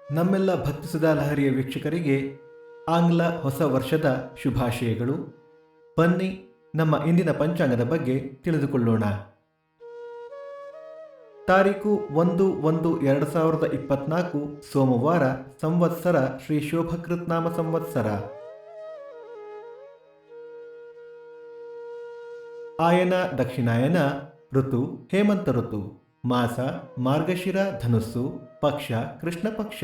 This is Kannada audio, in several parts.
ನಮ್ಮೆಲ್ಲ ಭಕ್ತಿಸುಧಾ ಲಹರಿಯ ವೀಕ್ಷಕರಿಗೆ ಆಂಗ್ಲ ಹೊಸ ವರ್ಷದ ಶುಭಾಶಯಗಳು. ಬನ್ನಿ ನಮ್ಮ ಇಂದಿನ ಪಂಚಾಂಗದ ಬಗ್ಗೆ ತಿಳಿದುಕೊಳ್ಳೋಣ. ತಾರೀಕು 1/1/2024 ಸೋಮವಾರ, ಸಂವತ್ಸರ ಶ್ರೀ ಶೋಭಕೃತ್ನಾಮ ಸಂವತ್ಸರ. ಆಯನ ದಕ್ಷಿಣಾಯನ, ಋತು ಹೇಮಂತ ಋತು, ಮಾಸ ಮಾರ್ಗಶಿರ ಧನುಸ್ಸು, ಪಕ್ಷ ಕೃಷ್ಣ ಪಕ್ಷ.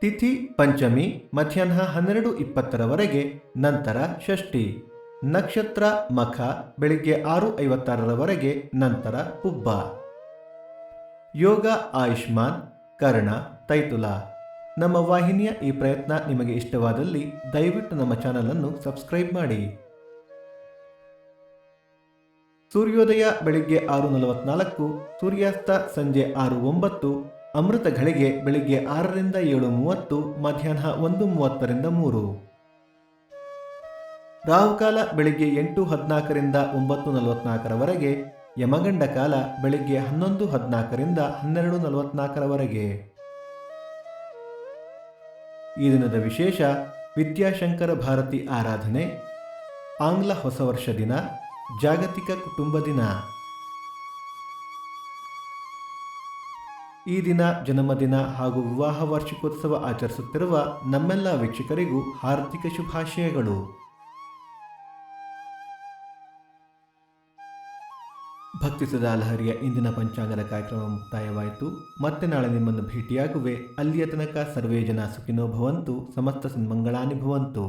ತಿಥಿ ಪಂಚಮಿ ಮಧ್ಯಾಹ್ನ 12:20 ನಂತರ ಷಷ್ಠಿ. ನಕ್ಷತ್ರ ಮಖ ಬೆಳಿಗ್ಗೆ 6:56 ನಂತರ ಪುಬ್ಬ. ಯೋಗ ಆಯುಷ್ಮಾನ್, ಕರ್ಣ, ತೈತುಲ. ನಮ್ಮ ವಾಹಿನಿಯ ಈ ಪ್ರಯತ್ನ ನಿಮಗೆ ಇಷ್ಟವಾದಲ್ಲಿ ದಯವಿಟ್ಟು ನಮ್ಮ ಚಾನಲನ್ನು ಸಬ್ಸ್ಕ್ರೈಬ್ ಮಾಡಿ. ಸೂರ್ಯೋದಯ ಬೆಳಿಗ್ಗೆ 6:44, ಸೂರ್ಯಾಸ್ತ ಸಂಜೆ 6:09, ಅಮೃತ ಘಳಿಗೆ ಬೆಳಿಗ್ಗೆ 6ರಿಂದ 7:30, ಮಧ್ಯಾಹ್ನ 1:30ರಿಂದ 3. ರಾಹುಕಾಲ ಬೆಳಿಗ್ಗೆ 8:14ರಿಂದ 9:44, ಯಮಗಂಡ ಕಾಲ ಬೆಳಿಗ್ಗೆ 11:14ರಿಂದ 12:44. ಈ ದಿನದ ವಿಶೇಷ: ವಿದ್ಯಾಶಂಕರ ಭಾರತಿ ಆರಾಧನೆ, ಆಂಗ್ಲ ಹೊಸ ವರ್ಷ ದಿನ, ಜಾಗತಿಕ ಕುಟುಂಬ ದಿನ. ಈ ದಿನ ಜನ್ಮದಿನ ಹಾಗೂ ವಿವಾಹ ವಾರ್ಷಿಕೋತ್ಸವ ಆಚರಿಸುತ್ತಿರುವ ನಮ್ಮೆಲ್ಲ ವೀಕ್ಷಕರಿಗೂ ಹಾರ್ದಿಕ ಶುಭಾಶಯಗಳು. ಭಕ್ತಿಸುಧಾ ಲಹರಿಯ ಇಂದಿನ ಪಂಚಾಂಗದ ಕಾರ್ಯಕ್ರಮ ಮುಕ್ತಾಯವಾಯಿತು. ಮತ್ತೆ ನಾಳೆ ನಿಮ್ಮನ್ನು ಭೇಟಿಯಾಗುವೆ. ಅಲ್ಲಿಯ ತನಕ ಸರ್ವೇ ಜನ ಸುಖಿನೋ ಭವಂತು, ಸಮಸ್ತ ಸನ್ಮಂಗಳಾನಿ ಭವಂತು.